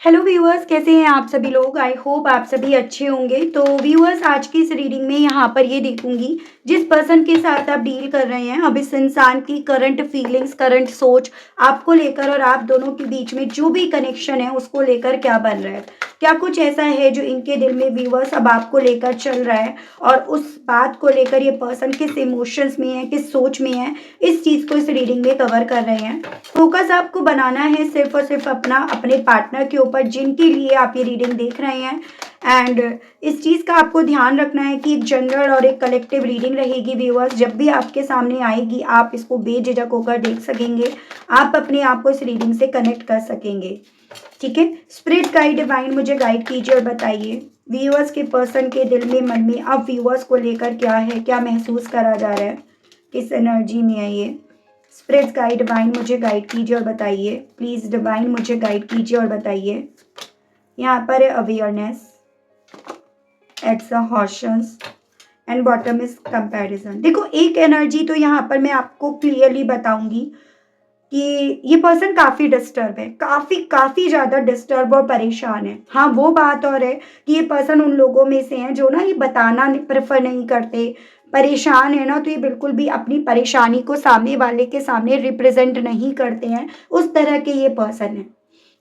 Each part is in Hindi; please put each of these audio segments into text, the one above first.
हेलो व्यूअर्स, कैसे हैं आप सभी लोग। आई होप आप सभी अच्छे होंगे। तो व्यूअर्स, आज की इस रीडिंग में यहाँ पर ये देखूंगी जिस पर्सन के साथ आप डील कर रहे हैं, अब इस इंसान की करंट फीलिंग्स, करंट सोच आपको लेकर और आप दोनों के बीच में जो भी कनेक्शन है उसको लेकर क्या बन रहा है। क्या कुछ ऐसा है जो इनके दिल में व्यूअर्स अब आपको लेकर चल रहा है और उस बात को लेकर ये पर्सन किस इमोशंस में है, किस सोच में है, इस चीज को इस रीडिंग में कवर कर रहे हैं। फोकस आपको बनाना है सिर्फ और सिर्फ अपने पार्टनर के ऊपर जिनके लिए आप ये रीडिंग देख रहे हैं। एंड इस चीज़ का आपको ध्यान रखना है कि एक जनरल और एक कलेक्टिव रीडिंग रहेगी व्यूअर्स। जब भी आपके सामने आएगी आप इसको बेझिझक होकर देख सकेंगे, आप अपने आप को इस रीडिंग से कनेक्ट कर सकेंगे। ठीक है, स्पिरिट गाइड डिवाइन मुझे गाइड कीजिए और बताइए व्यूअर्स के पर्सन के दिल में, मन में अब व्यूअर्स को लेकर क्या है, क्या महसूस करा जा रहा है, किस एनर्जी में है ये। स्पिरिट गाइड डिवाइन मुझे गाइड कीजिए और बताइए, प्लीज डिवाइन मुझे गाइड कीजिए और बताइए। यहाँ पर है awareness, exhaustions and bottom is comparison. देखो, एक एनर्जी तो यहाँ पर मैं आपको क्लियरली बताऊंगी कि ये पर्सन काफ़ी डिस्टर्ब है, काफ़ी काफ़ी ज़्यादा डिस्टर्ब और परेशान है। हाँ, वो बात और है कि ये पर्सन उन लोगों में से हैं जो ना ये बताना प्रेफर नहीं करते। परेशान है ना, तो ये बिल्कुल भी अपनी परेशानी को सामने वाले के सामने रिप्रेजेंट नहीं करते हैं, उस तरह के ये पर्सन है।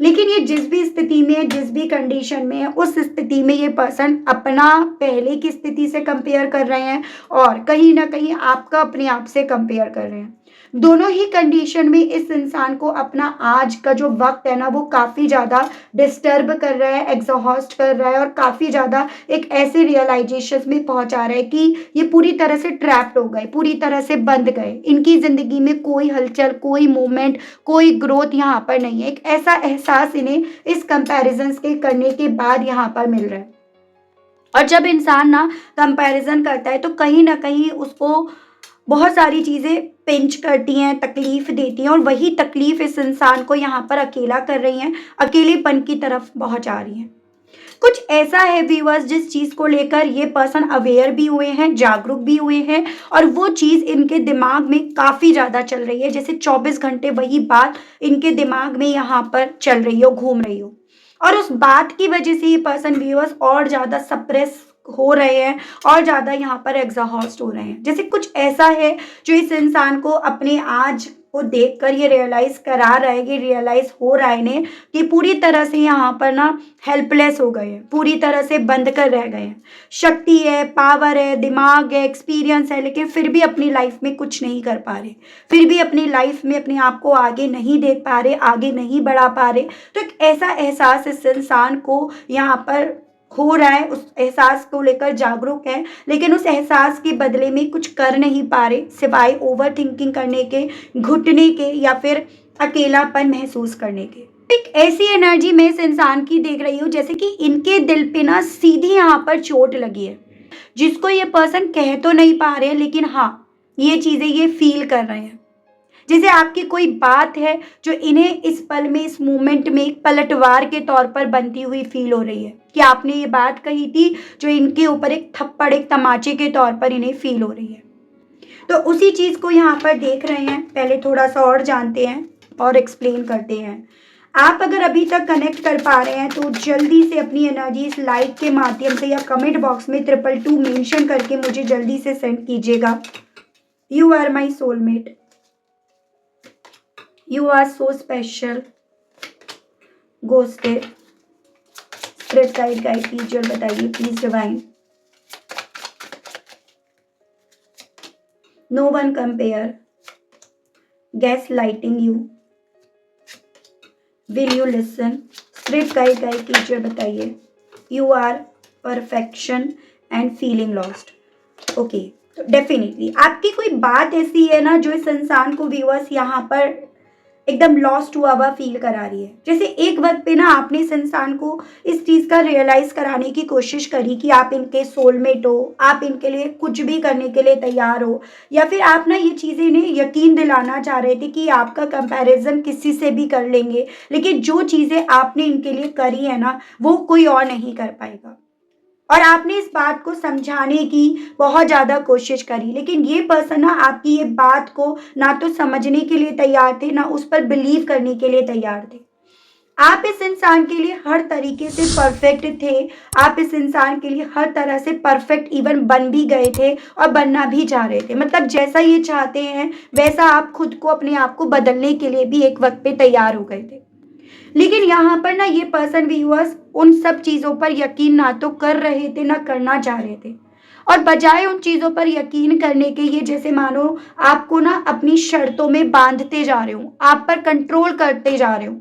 लेकिन ये जिस भी स्थिति में है, जिस भी कंडीशन में है, उस स्थिति में ये पर्सन अपना पहले की स्थिति से कंपेयर कर रहे हैं और कहीं ना कहीं आपका अपने आप से कंपेयर कर रहे हैं। दोनों ही कंडीशन में इस इंसान को अपना आज का जो वक्त है ना वो काफ़ी ज़्यादा डिस्टर्ब कर रहा है, एग्जॉस्ट कर रहा है और काफ़ी ज़्यादा एक ऐसे रियलाइजेशन में पहुंचा रहा है कि ये पूरी तरह से ट्रैप्ड हो गए, पूरी तरह से बंद गए। इनकी ज़िंदगी में कोई हलचल, कोई मूवमेंट, कोई ग्रोथ यहाँ पर नहीं है। एक ऐसा एहसास इन्हें इस कंपैरिजन के करने के बाद यहाँ पर मिल रहा है। और जब इंसान ना कंपैरिजन करता है तो कहीं ना कहीं उसको बहुत सारी चीज़ें पिंच करती हैं, तकलीफ देती हैं और वही तकलीफ इस इंसान को यहाँ पर अकेला कर रही हैं, अकेलेपन की तरफ पहुँचा रही हैं। कुछ ऐसा है व्यूअर्स जिस चीज़ को लेकर ये पर्सन अवेयर भी हुए हैं, जागरूक भी हुए हैं और वो चीज़ इनके दिमाग में काफ़ी ज़्यादा चल रही है, जैसे 24 घंटे वही बात इनके दिमाग में यहाँ पर चल रही हो, घूम रही हो। और उस बात की वजह से ये पर्सन व्यूअर्स और ज़्यादा सप्रेस हो रहे हैं और ज़्यादा यहाँ पर एग्जॉस्ट हो रहे हैं। जैसे कुछ ऐसा है जो इस इंसान को अपने आज को देखकर ये रियलाइज करा रहा है, ये रियलाइज हो रहा है इन्हें कि पूरी तरह से यहाँ पर ना हेल्पलेस हो गए हैं, पूरी तरह से बंद कर रह गए हैं। शक्ति है, पावर है, दिमाग है, एक्सपीरियंस है, लेकिन फिर भी अपनी लाइफ में कुछ नहीं कर पा रहे, फिर भी अपनी लाइफ में अपने आप को आगे नहीं देख पा रहे, आगे नहीं बढ़ा पा रहे। तो एक ऐसा एहसास इस इंसान को यहाँ पर हो रहा है, उस एहसास को लेकर जागरूक है, लेकिन उस एहसास के बदले में कुछ कर नहीं पा रहे सिवाय ओवर थिंकिंग करने के, घुटने के या फिर अकेलापन महसूस करने के। एक ऐसी एनर्जी में इस इंसान की देख रही हूँ जैसे कि इनके दिल पे ना सीधी यहाँ पर चोट लगी है, जिसको ये पर्सन कह तो नहीं पा रहे हैं, लेकिन हाँ, ये चीज़ें ये फील कर रहे हैं। जैसे आपकी कोई बात है जो इन्हें इस पल में, इस मोमेंट में एक पलटवार के तौर पर बनती हुई फील हो रही है कि आपने ये बात कही थी जो इनके ऊपर एक थप्पड़, एक तमाचे के तौर पर इन्हें फील हो रही है। तो उसी चीज़ को यहाँ पर देख रहे हैं। पहले थोड़ा सा और जानते हैं और एक्सप्लेन करते हैं। आप अगर अभी तक कनेक्ट कर पा रहे हैं तो जल्दी से अपनी एनर्जी इस लाइक के माध्यम से या कमेंट बॉक्स में 222 मेंशन करके मुझे जल्दी से सेंड कीजिएगा। You are my soulmate, You are so special. Ghosted. Spirit guide कीजिए और बताइए please divine. No one compare. Gaslighting you. Will you listen? Spirit guide कीजिए और बताइए। You are perfection and feeling lost. Okay, तो डेफिनेटली आपकी कोई बात ऐसी है ना जो इस इंसान को व्यूअर्स यहाँ पर एकदम लॉस्ट हुआ हुआ फील करा रही है। जैसे एक वक्त पे ना आपने इस इंसान को इस चीज़ का रियलाइज़ कराने की कोशिश करी कि आप इनके सोलमेट हो, आप इनके लिए कुछ भी करने के लिए तैयार हो, या फिर आप ना ये चीज़ें इन्हें यकीन दिलाना चाह रहे थे कि आपका कंपैरिजन किसी से भी कर लेंगे, लेकिन जो चीज़ें आपने इनके लिए करी है ना वो कोई और नहीं कर पाएगा। और आपने इस बात को समझाने की बहुत ज़्यादा कोशिश करी, लेकिन ये पर्सन ना आपकी ये बात को ना तो समझने के लिए तैयार थे, ना उस पर बिलीव करने के लिए तैयार थे। आप इस इंसान के लिए हर तरीके से परफेक्ट थे, आप इस इंसान के लिए हर तरह से परफेक्ट इवन बन भी गए थे और बनना भी चाह रहे थे। मतलब जैसा ये चाहते हैं, वैसा आप खुद को अपने आप को बदलने के लिए भी एक वक़्त पे तैयार हो गए थे। लेकिन यहाँ पर ना ये पर्सन व्यूअर्स उन सब चीज़ों पर यकीन ना तो कर रहे थे, ना करना चाह रहे थे। और बजाय उन चीज़ों पर यकीन करने के ये जैसे मानो आपको ना अपनी शर्तों में बाँधते जा रहे हों, आप पर कंट्रोल करते जा रहे हों।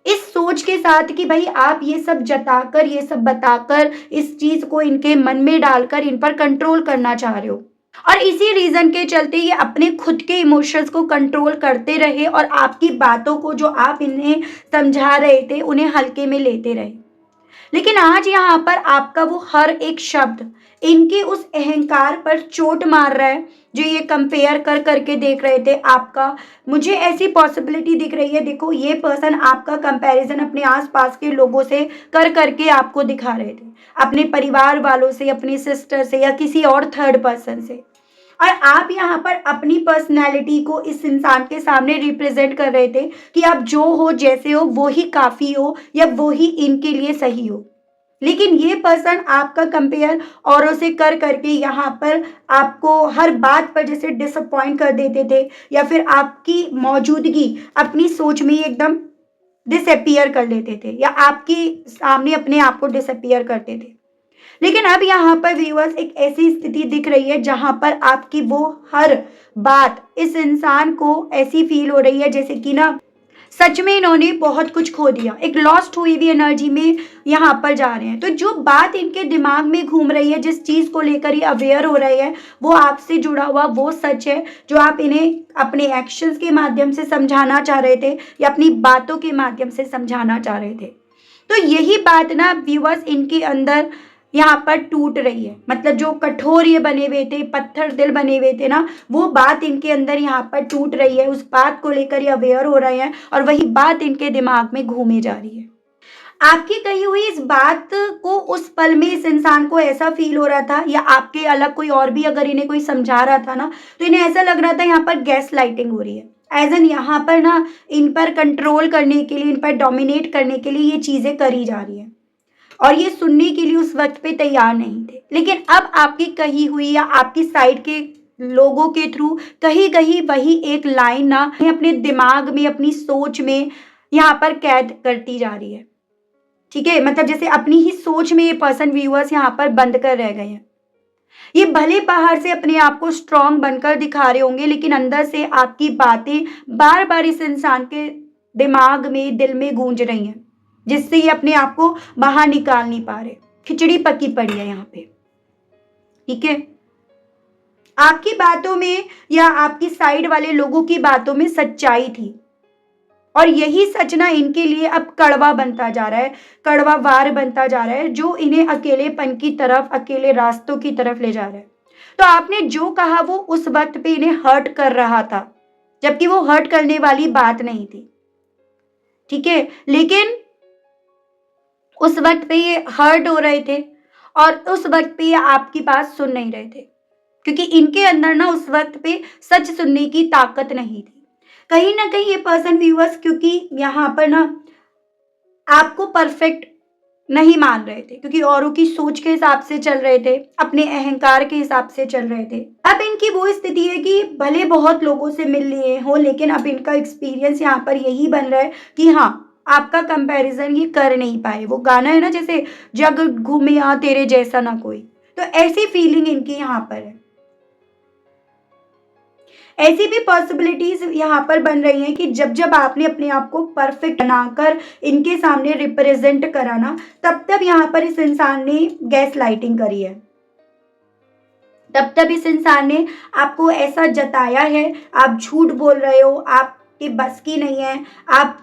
इस सोच के साथ कि भई आप ये सब जताकर, ये सब बताकर, इस चीज़ को इनके मन में डालकर इन पर कंट्रोल करना चाह रहे हो। और इसी रीज़न के चलते ये अपने खुद के इमोशंस को कंट्रोल करते रहे और आपकी बातों को जो आप इन्हें समझा रहे थे, उन्हें हल्के में लेते रहे। लेकिन आज यहाँ पर आपका वो हर एक शब्द इनके उस अहंकार पर चोट मार रहा है, जो ये कंपेयर कर करके देख रहे थे आपका। मुझे ऐसी पॉसिबिलिटी दिख रही है, देखो ये पर्सन आपका कंपैरिजन अपने आसपास के लोगों से कर करके आपको दिखा रहे थे, अपने परिवार वालों से, अपनी सिस्टर से या किसी और थर्ड पर्सन से। और आप यहाँ पर अपनी पर्सनैलिटी को इस इंसान के सामने रिप्रेजेंट कर रहे थे कि आप जो हो, जैसे हो, वो ही काफ़ी हो या वो ही इनके लिए सही हो। लेकिन ये पर्सन आपका कंपेयर औरों से कर करके यहाँ पर आपको हर बात पर जैसे डिसअपॉइंट कर देते थे या फिर आपकी मौजूदगी अपनी सोच में ही एकदम डिसअपियर कर लेते थे या आपके सामने अपने आप को डिसअपियर करते थे। लेकिन अब यहाँ पर व्यूअर्स एक ऐसी स्थिति दिख रही है जहाँ पर आपकी वो हर बात इस इंसान को ऐसी फील हो रही है जैसे कि ना सच में इन्होंने बहुत कुछ खो दिया, एक लॉस्ट हुई हुई एनर्जी में यहाँ पर जा रहे हैं। तो जो बात इनके दिमाग में घूम रही है, जिस चीज़ को लेकर ये अवेयर हो रहे हैं, वो आपसे जुड़ा हुआ वो सच है जो आप इन्हें अपने एक्शंस के माध्यम से समझाना चाह रहे थे या अपनी बातों के माध्यम से समझाना चाह रहे थे। तो यही बात ना व्यूअर्स इनके अंदर यहाँ पर टूट रही है। मतलब जो कठोर ये बने हुए थे, पत्थर दिल बने हुए थे ना, वो बात इनके अंदर यहाँ पर टूट रही है। उस बात को लेकर ये अवेयर हो रहे हैं और वही बात इनके दिमाग में घूमे जा रही है। आपकी कही हुई इस बात को उस पल में इस इंसान को ऐसा फील हो रहा था या आपके अलग कोई और भी अगर इन्हें कोई समझा रहा था ना, तो इन्हें ऐसा लग रहा था यहाँ पर गैस लाइटिंग हो रही है। एज एन यहाँ पर ना इन पर कंट्रोल करने के लिए, इन पर डोमिनेट करने के लिए ये चीज़ें करी जा रही हैं। और ये सुनने के लिए उस वक्त पे तैयार नहीं थे। लेकिन अब आपकी कही हुई या आपकी साइड के लोगों के थ्रू कहीं कहीं वही एक लाइन ना अपने दिमाग में, अपनी सोच में यहाँ पर कैद करती जा रही है। ठीक है, मतलब जैसे अपनी ही सोच में ये पर्सन व्यूअर्स यहाँ पर बंद कर रह गए हैं। ये भले बाहर से अपने आप को स्ट्रांग बनकर दिखा रहे होंगे, लेकिन अंदर से आपकी बातें बार बार इस इंसान के दिमाग में, दिल में गूंज रही हैं, जिससे ये अपने आप को बाहर निकाल नहीं पा रहे। खिचड़ी पकी पड़ी है यहाँ पे। ठीक है, आपकी बातों में या आपकी साइड वाले लोगों की बातों में सच्चाई थी और यही सच ना इनके लिए अब कड़वा बनता जा रहा है, कड़वा वार बनता जा रहा है, जो इन्हें अकेलेपन की तरफ, अकेले रास्तों की तरफ ले जा रहा है। तो आपने जो कहा वो उस वक्त पे इन्हें हर्ट कर रहा था, जबकि वो हर्ट करने वाली बात नहीं थी। ठीक है, लेकिन उस वक्त पे ये हर्ट हो रहे थे और उस वक्त पे ये आपकी बात सुन नहीं रहे थे, क्योंकि इनके अंदर ना उस वक्त पे सच सुनने की ताकत नहीं थी। कहीं ना कहीं ये पर्सन व्यूअर्स क्योंकि यहाँ पर ना आपको परफेक्ट नहीं मान रहे थे, क्योंकि औरों की सोच के हिसाब से चल रहे थे, अपने अहंकार के हिसाब से चल रहे थे। अब इनकी वो स्थिति है कि भले बहुत लोगों से मिल लिए हो, लेकिन अब इनका एक्सपीरियंस यहाँ पर यही बन रहा है कि हाँ, आपका कंपैरिजन ये कर नहीं पाए। वो गाना है ना, जैसे जग घूमे यहाँ तेरे जैसा ना कोई, तो ऐसी फीलिंग इनकी यहाँ पर है। ऐसी भी पॉसिबिलिटीज यहाँ पर बन रही हैं कि जब जब आपने अपने आप को परफेक्ट बनाकर इनके सामने रिप्रेजेंट करा ना, तब तब यहाँ पर इस इंसान ने गैस लाइटिंग करी है, तब तब इस इंसान ने आपको ऐसा जताया है, आप झूठ बोल रहे हो, आपके बस की नहीं है, आप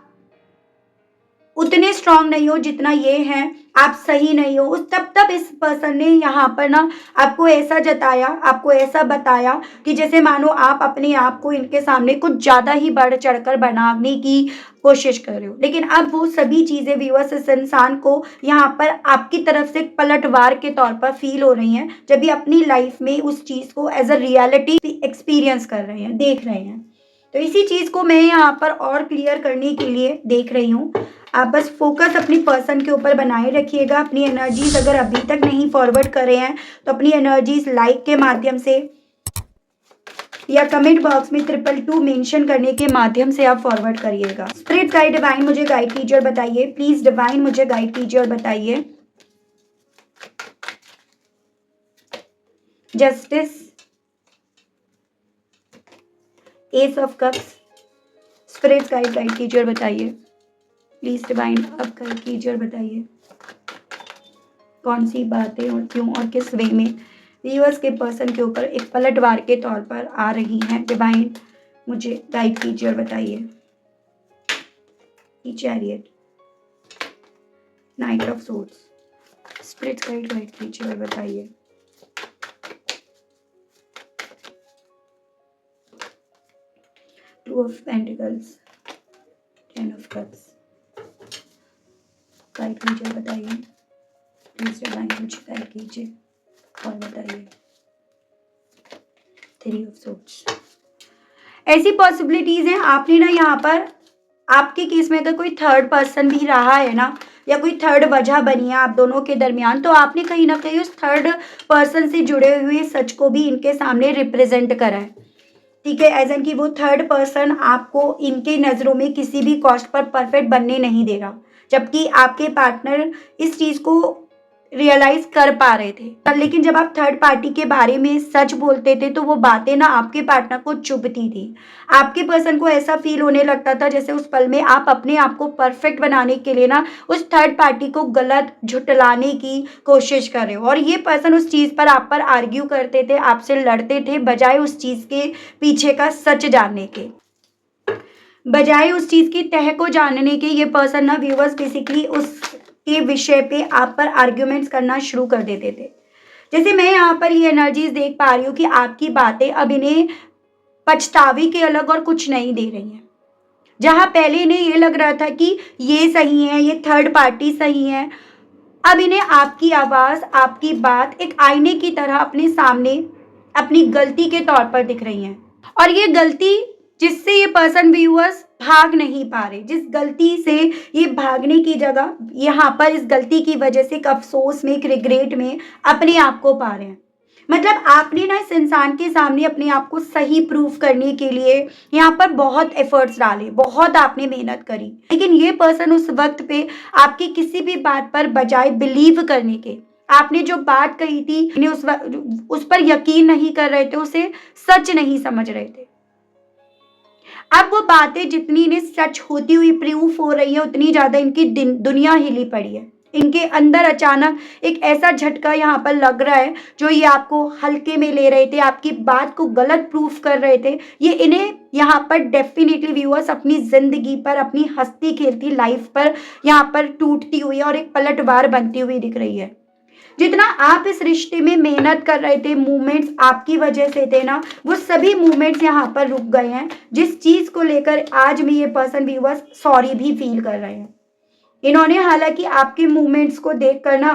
उतने स्ट्रांग नहीं हो जितना ये हैं, आप सही नहीं हो। उस तब तब इस पर्सन ने यहाँ पर ना आपको ऐसा जताया, आपको ऐसा बताया कि जैसे मानो आप अपने आप को इनके सामने कुछ ज़्यादा ही बढ़ चढ़कर बनाने की कोशिश कर रहे हो। लेकिन अब वो सभी चीज़ें व्यूअर्स इस इंसान को यहाँ पर आपकी तरफ से पलटवार के तौर पर फील हो रही हैं, जब ये अपनी लाइफ में उस चीज़ को एज अ रियलिटी एक्सपीरियंस कर रहे हैं, देख रहे हैं। तो इसी चीज़ को मैं यहाँ पर और क्लियर करने के लिए देख रही हूँ। आप बस फोकस अपनी पर्सन के ऊपर बनाए रखिएगा। अपनी एनर्जीज अगर अभी तक नहीं फॉरवर्ड कर रहे हैं तो अपनी एनर्जीज लाइक के माध्यम से या कमेंट बॉक्स में 222 मेंशन करने के माध्यम से आप फॉरवर्ड करिएगा। स्पिरिट गाइड डिवाइन मुझे गाइड कीजिए और बताइए, प्लीज डिवाइन मुझे गाइड कीजिए और बताइए। Justice, S of cups, spirit guide कीजिए और बताइए, प्लीज डिवाइन अब गाइड कीजिए और बताइए कौन सी बातें और क्यों और किस वे में व्यूअर्स के पर्सन के ऊपर एक पलटवार के तौर पर आ रही हैं। डिवाइन मुझे गाइड कीजिए और बताइए। Chariot, night of swords, spirit guide कीजिए और बताइए। Two of pentacles, 10 of cups, guide कीजिए और बताइए। प्लीज डिवाइन मुझे गाइड कीजिए और बताइए। 3 ऑफ सोर्ड्स। ऐसी पॉसिबिलिटीज हैं, आपने ना यहाँ पर आपके केस में अगर कोई थर्ड पर्सन भी रहा है ना, या कोई थर्ड वजह बनी है आप दोनों के दरमियान, तो आपने कहीं ना कहीं उस थर्ड पर्सन से जुड़े हुए सच को भी इनके सामने रिप्रेजेंट करा है। ठीक है, एज एन कि वो थर्ड पर्सन आपको इनके नज़रों में किसी भी कॉस्ट पर परफेक्ट बनने नहीं दे रहा, जबकि आपके पार्टनर इस चीज़ को रियलाइज कर पा रहे थे। लेकिन जब आप थर्ड पार्टी के बारे में सच बोलते थे तो वो बातें ना आपके पार्टनर को चुभती थी। आपके पर्सन को ऐसा फील होने लगता था जैसे उस पल में आप अपने आप को परफेक्ट बनाने के लिए ना उस थर्ड पार्टी को गलत झुटलाने की कोशिश कर रहे हो, और ये पर्सन उस चीज़ पर आप पर आर्ग्यू करते थे, आपसे लड़ते थे, बजाय उस चीज़ के पीछे का सच जानने के, बजाय उस चीज़ की तह को जानने के। ये पर्सन ना व्यूअर्स बेसिकली उस के विषय पे आप पर आर्ग्यूमेंट्स करना शुरू कर देते थे। जैसे मैं यहाँ पर ये एनर्जीज देख पा रही हूँ कि आपकी बातें अब इन्हें पछतावे के अलग और कुछ नहीं दे रही हैं। जहाँ पहले इन्हें ये लग रहा था कि ये सही है, ये थर्ड पार्टी सही है, अब इन्हें आपकी आवाज़, आपकी बात एक आईने की तरह अपने सामने अपनी गलती के तौर पर दिख रही है। और ये गलती जिससे ये पर्सन व्यूअर्स भाग नहीं पा रहे, जिस गलती से ये भागने की जगह यहाँ पर इस गलती की वजह से एक अफसोस में, एक रिग्रेट में अपने आप को पा रहे हैं। मतलब आपने ना इस इंसान के सामने अपने आप को सही प्रूफ करने के लिए यहाँ पर बहुत एफर्ट्स डाले, बहुत आपने मेहनत करी, लेकिन ये पर्सन उस वक्त पे आपकी किसी भी बात पर बजाय बिलीव करने के, आपने जो बात कही थी उस पर यकीन नहीं कर रहे थे, उसे सच नहीं समझ रहे थे। अब वो बातें जितनी इन्हें सच होती हुई प्रूफ हो रही है, उतनी ज्यादा इनकी दुनिया हिली पड़ी है। इनके अंदर अचानक एक ऐसा झटका यहाँ पर लग रहा है, जो ये आपको हल्के में ले रहे थे, आपकी बात को गलत प्रूफ कर रहे थे, ये इन्हें यहाँ पर डेफिनेटली व्यूअर्स अपनी जिंदगी पर, अपनी हंसती खेलती लाइफ पर यहाँ पर टूटती हुई और एक पलटवार बनती हुई दिख रही है। जितना आप इस रिश्ते में मेहनत कर रहे थे, मूवमेंट्स आपकी वजह से थे ना, वो सभी मूवमेंट्स यहाँ पर रुक गए हैं, जिस चीज को लेकर आज में ये पर्सन व्यूअर्स सॉरी भी फील कर रहे हैं। इन्होंने हालांकि आपके मूवमेंट्स को देखकर ना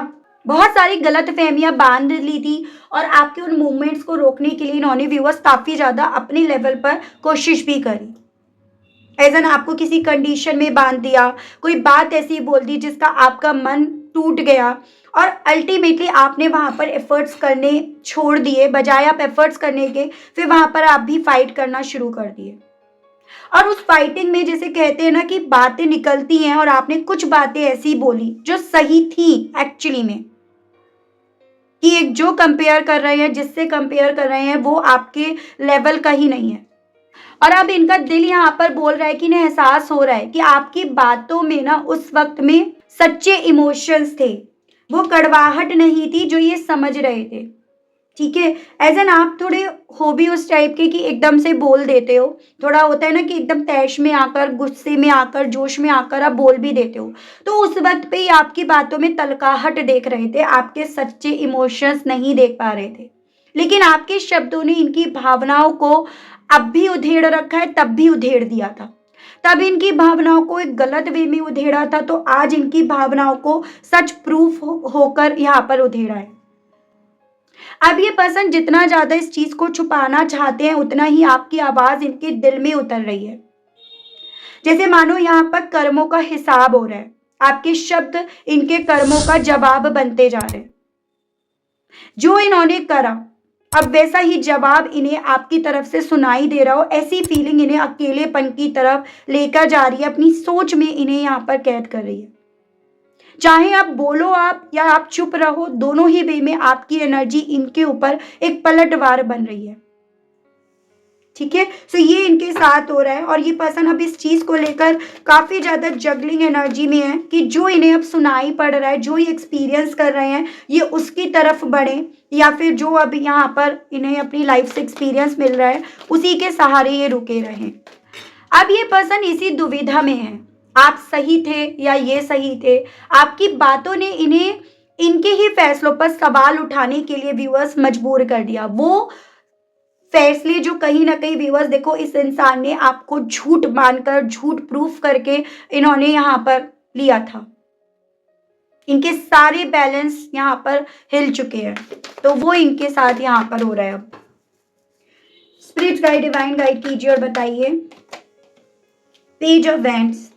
बहुत सारी गलत फहमियां बांध ली थी, और आपके उन मूवमेंट्स को रोकने के लिए इन्होंने व्यूअर्स काफी ज्यादा अपने लेवल पर कोशिश भी करी। एज एन आपको किसी कंडीशन में बांध दिया, कोई बात ऐसी बोल दी जिसका आपका मन टूट गया, और अल्टीमेटली आपने वहां पर एफर्ट्स करने छोड़ दिए, बजाय आप एफर्ट्स करने के फिर वहां पर आप भी फाइट करना शुरू कर दिए। और उस फाइटिंग में जैसे कहते हैं ना कि बातें निकलती हैं, और आपने कुछ बातें ऐसी बोली जो सही थी एक्चुअली में, कि एक जो कंपेयर कर रहे हैं, जिससे कंपेयर कर रहे हैं, वो आपके लेवल का ही नहीं है। और अब इनका दिल यहाँ पर बोल रहा है कि इन्हें एहसास हो रहा है कि आपकी बातों में ना उस वक्त में सच्चे इमोशंस थे, वो कड़वाहट नहीं थी जो ये समझ रहे थे। ठीक है, एज एन आप थोड़े हो भी उस टाइप के कि एकदम से बोल देते हो, थोड़ा होता है ना कि एकदम तैश में आकर, गुस्से में आकर, जोश में आकर आप बोल भी देते हो, तो उस वक्त पे ही आपकी बातों में तलकाहट देख रहे थे, आपके सच्चे इमोशंस नहीं देख पा रहे थे। लेकिन आपके शब्दों ने इनकी भावनाओं को अब भी उधेड़ रखा है, तब भी उधेड़ दिया था। तब इनकी भावनाओं को एक गलत वे में उधेड़ा था, तो आज इनकी भावनाओं को सच प्रूफ होकर यहाँ पर उधेड़ा है। अब ये पर्सन जितना ज़्यादा इस चीज़ को छुपाना चाहते हैं, उतना ही आपकी आवाज़ इनके दिल में उतर रही है। जैसे मानो यहाँ पर कर्मों का हिसाब हो रहा है। आपके शब्द इनके कर्मों का जवाब बनते जा रहे हैं। जो इन्होंने करा, अब वैसा ही जवाब इन्हें आपकी तरफ से सुनाई दे रहा हो, ऐसी फीलिंग इन्हें अकेलेपन की तरफ लेकर जा रही है, अपनी सोच में इन्हें यहाँ पर कैद कर रही है। चाहे आप बोलो आप या आप चुप रहो, दोनों ही वे में आपकी एनर्जी इनके ऊपर एक पलटवार बन रही है। ठीक है, सो ये इनके साथ हो रहा है और ये पर्सन अब इस चीज को लेकर काफी ज्यादा जगलिंग एनर्जी में है कि जो इन्हें अब सुनाई पड़ रहा है, जो ये एक्सपीरियंस कर रहे हैं, ये उसकी तरफ बढ़े या फिर जो अब यहाँ पर इन्हें अपनी लाइफ से एक्सपीरियंस मिल रहा है उसी के सहारे ये रुके रहें। अब ये पर्सन इसी दुविधा में है, आप सही थे या ये सही थे। आपकी बातों ने इन्हें इनके ही फैसलों पर सवाल उठाने के लिए व्यूअर्स मजबूर कर दिया। वो फैसले जो कहीं ना कहीं व्यूअर्स, देखो इस इंसान ने आपको झूठ मानकर, झूठ प्रूफ करके इन्होंने यहाँ पर लिया था। इनके सारे बैलेंस यहाँ पर हिल चुके हैं, तो वो इनके साथ यहाँ पर हो रहा है। अब स्पिरिट गाइड, डिवाइन गाइड कीजिए और बताइए। Page of wands.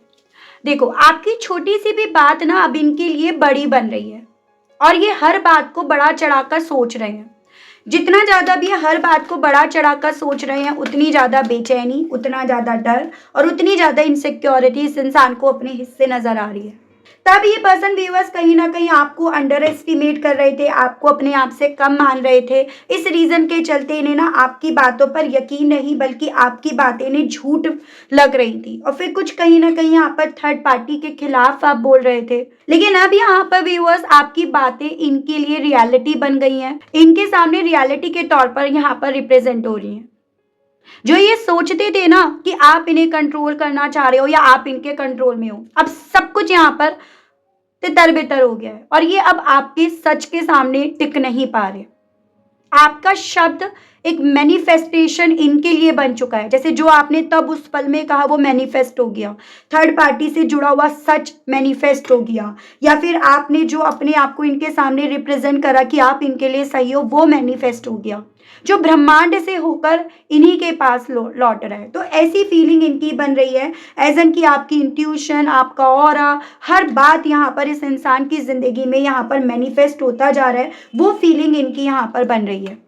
देखो आपकी छोटी सी भी बात ना अब इनके लिए बड़ी बन रही है और ये हर बात को बड़ा चढ़ाकर सोच रहे हैं। जितना ज्यादा भी ये हर बात को बड़ा चढ़ाकर सोच रहे हैं, उतनी ज्यादा बेचैनी, उतना ज्यादा डर और उतनी ज्यादा इनसिक्योरिटी इस इंसान को अपने हिस्से नजर आ रही है। तब ये पर्सन व्यूअर्स कहीं ना कहीं आपको अंडर एस्टिमेट कर रहे थे, आपको अपने आप से कम मान रहे थे। इस रीजन के चलते इन्हें ना आपकी बातों पर यकीन नहीं, बल्कि आपकी बातें इन्हें झूठ लग रही थी और फिर कुछ कहीं ना कहीं यहाँ पर थर्ड पार्टी के खिलाफ आप बोल रहे थे। लेकिन अब यहाँ पर व्यूअर्स आपकी बातें इनके लिए रियलिटी बन गई हैं, इनके सामने रियलिटी के तौर पर यहाँ पर रिप्रेजेंट हो रही हैं। जो ये सोचते थे ना कि आप इन्हें कंट्रोल करना चाह रहे हो या आप इनके कंट्रोल में हो, अब सब कुछ यहाँ पर तितर बितर हो गया है और ये अब आपके सच के सामने टिक नहीं पा रहे। आपका शब्द एक मैनिफेस्टेशन इनके लिए बन चुका है। जैसे जो आपने तब उस पल में कहा वो मैनिफेस्ट हो गया, थर्ड पार्टी से जुड़ा हुआ सच मैनिफेस्ट हो गया, या फिर आपने जो अपने आप को इनके सामने रिप्रेजेंट करा कि आप इनके लिए सही हो, वो मैनिफेस्ट हो गया, जो ब्रह्मांड से होकर इन्हीं के पास लौट रहा है। तो ऐसी फीलिंग इनकी बन रही है एज एन कि आपकी इंट्यूशन, आपका ऑरा, हर बात यहाँ पर इस इंसान की जिंदगी में यहाँ पर मैनिफेस्ट होता जा रहा है। वो फीलिंग इनकी यहाँ पर बन रही है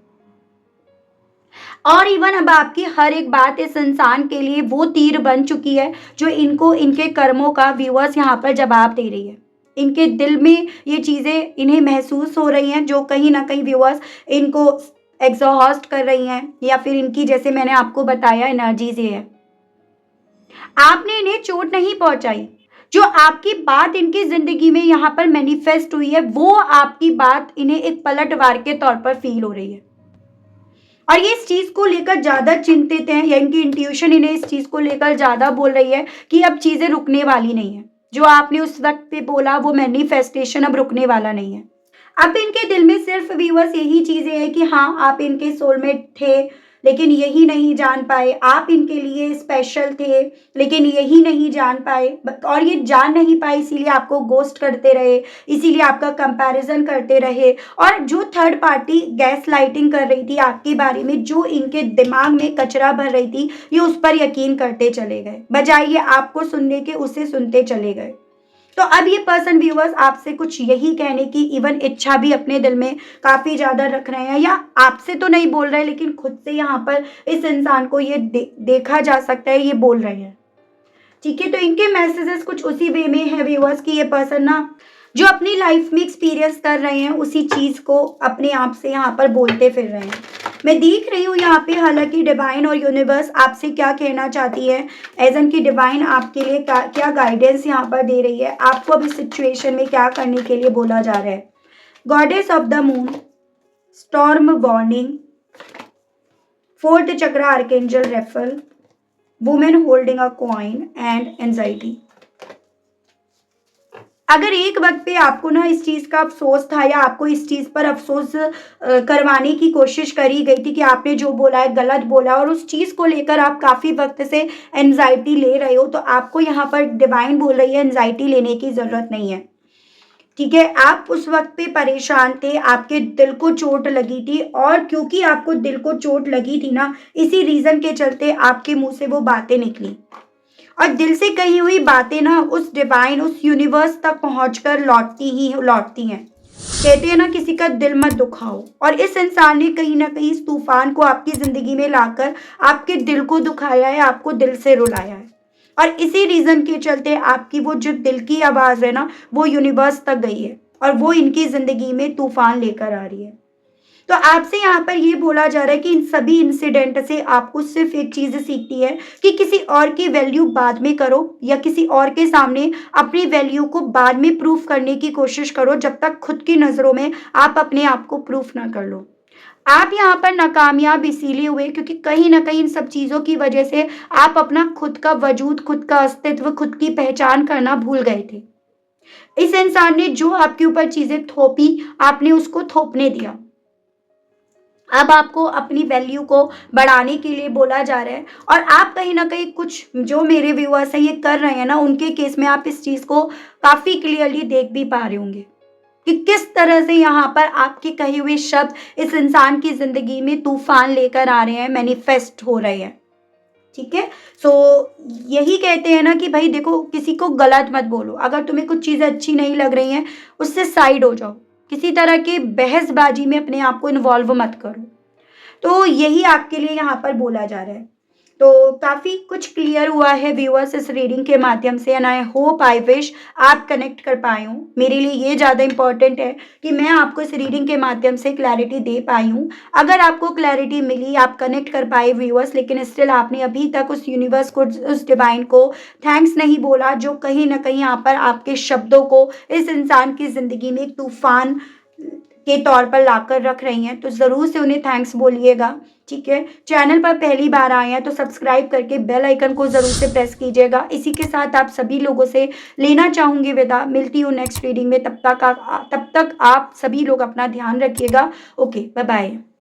और इवन अब आपकी हर एक बात इस इंसान के लिए वो तीर बन चुकी है जो इनको इनके कर्मों का व्यूअर्स यहाँ पर जवाब दे रही है। इनके दिल में ये चीजें इन्हें महसूस हो रही हैं, जो कहीं ना कहीं व्यूअर्स इनको एग्जॉस्ट कर रही हैं, या फिर इनकी, जैसे मैंने आपको बताया, एनर्जीज ये है। आपने इन्हें चोट नहीं पहुंचाई, जो आपकी बात इनकी जिंदगी में यहाँ पर मैनिफेस्ट हुई है, वो आपकी बात इन्हें एक पलटवार के तौर पर फील हो रही है और ये इस चीज को लेकर ज्यादा चिंतित हैं, या इनकी इंट्यूशन इन्हें इस चीज को लेकर ज्यादा बोल रही है कि अब चीजें रुकने वाली नहीं है। जो आपने उस वक्त पे बोला वो मैनिफेस्टेशन अब रुकने वाला नहीं है। अब इनके दिल में सिर्फ व्यूअर्स यही चीजें हैं कि हाँ, आप इनके सोलमेट थे लेकिन यही नहीं जान पाए, आप इनके लिए स्पेशल थे लेकिन यही नहीं जान पाए, और ये जान नहीं पाए इसीलिए आपको गोस्ट करते रहे, इसीलिए आपका कंपैरिजन करते रहे। और जो थर्ड पार्टी गैस लाइटिंग कर रही थी आपके बारे में, जो इनके दिमाग में कचरा भर रही थी, ये उस पर यकीन करते चले गए, बजाय ये आपको सुनने के उसे सुनते चले गए। तो अब ये पर्सन व्यूअर्स आपसे कुछ यही कहने की इवन इच्छा भी अपने दिल में काफी ज्यादा रख रहे हैं, या आपसे तो नहीं बोल रहे लेकिन खुद से यहाँ पर इस इंसान को ये देखा जा सकता है ये बोल रहे हैं। ठीक है, तो इनके मैसेजेस कुछ उसी वे में है व्यूअर्स कि ये पर्सन ना जो अपनी लाइफ में एक्सपीरियंस कर रहे हैं उसी चीज को अपने आप से यहाँ पर बोलते फिर रहे हैं। मैं देख रही हूँ यहाँ पे हालांकि डिवाइन और यूनिवर्स आपसे क्या कहना चाहती है, एज एन की डिवाइन आपके लिए क्या गाइडेंस यहाँ पर दे रही है, आपको अब इस सिचुएशन में क्या करने के लिए बोला जा रहा है। Goddess of the moon, storm warning, fourth chakra archangel Raphael, women holding a coin and anxiety. अगर एक वक्त पे आपको ना इस चीज का अफसोस था, या आपको इस चीज पर अफसोस करवाने की कोशिश करी गई थी कि आपने जो बोला है गलत बोला, और उस चीज को लेकर आप काफी वक्त से एंजाइटी ले रहे हो, तो आपको यहाँ पर डिवाइन बोल रही है एंजाइटी लेने की जरूरत नहीं है। ठीक है, आप उस वक्त पे परेशान थे, आपके दिल को चोट लगी थी और क्योंकि आपको दिल को चोट लगी थी ना, इसी रीजन के चलते आपके मुंह से वो बातें निकली। और दिल से कही हुई बातें ना उस डिवाइन, उस यूनिवर्स तक पहुंचकर लौटती ही लौटती हैं। कहते हैं ना, किसी का दिल मत दुखाओ, और इस इंसान ने कहीं ना कहीं इस तूफान को आपकी जिंदगी में लाकर आपके दिल को दुखाया है, आपको दिल से रुलाया है। और इसी रीजन के चलते आपकी वो जो दिल की आवाज है ना, वो यूनिवर्स तक गई है और वो इनकी जिंदगी में तूफान लेकर आ रही है। तो आपसे यहाँ पर ये बोला जा रहा है कि इन सभी इंसिडेंट से आपको सिर्फ एक चीज़ सीखती है कि किसी और की वैल्यू बाद में करो, या किसी और के सामने अपनी वैल्यू को बाद में प्रूफ करने की कोशिश करो, जब तक खुद की नज़रों में आप अपने आप को प्रूफ ना कर लो। आप यहाँ पर नाकामयाब इसीलिए हुए क्योंकि कहीं न कहीं इन सब चीज़ों की वजह से आप अपना खुद का वजूद, खुद का अस्तित्व, खुद की पहचान करना भूल गए थे। इस इंसान ने जो आपके ऊपर चीज़ें थोपी, आपने उसको थोपने दिया। अब आपको अपनी वैल्यू को बढ़ाने के लिए बोला जा रहा है, और आप कहीं न कहीं, कुछ जो मेरे व्यूअर्स हैं ये कर रहे हैं ना, उनके केस में आप इस चीज़ को काफ़ी क्लियरली देख भी पा रहे होंगे कि किस तरह से यहाँ पर आपके कहे हुए शब्द इस इंसान की ज़िंदगी में तूफ़ान लेकर आ रहे हैं, मैनिफेस्ट हो रहे हैं। ठीक है? सो यही कहते हैं ना कि भई देखो, किसी को गलत मत बोलो। अगर तुम्हें कुछ चीज़ें अच्छी नहीं लग रही हैं, उससे साइड हो जाओ। किसी तरह की बहसबाजी में अपने आप को इन्वॉल्व मत करो। तो यही आपके लिए यहाँ पर बोला जा रहा है। तो काफ़ी कुछ क्लियर हुआ है व्यूअर्स इस रीडिंग के माध्यम से, and I hope, I wish आप कनेक्ट कर पाए हों। मेरे लिए ये ज़्यादा इम्पोर्टेंट है कि मैं आपको इस रीडिंग के माध्यम से क्लैरिटी दे पाई हूँ। अगर आपको क्लैरिटी मिली, आप कनेक्ट कर पाए व्यूअर्स, लेकिन स्टिल आपने अभी तक उस यूनिवर्स को, उस डिवाइन को थैंक्स नहीं बोला, जो कहीं न कहीं यहाँ पर आपके शब्दों को इस इंसान की ज़िंदगी में एक तूफ़ान के तौर पर लाकर रख रही हैं, तो ज़रूर से उन्हें थैंक्स बोलिएगा। ठीक है? चैनल पर पहली बार आए हैं तो सब्सक्राइब करके बेल आइकन को ज़रूर से प्रेस कीजिएगा। इसी के साथ आप सभी लोगों से लेना चाहूँगी विदा। मिलती हूँ नेक्स्ट रीडिंग में, तब तक आप सभी लोग अपना ध्यान रखिएगा। Okay, bye bye.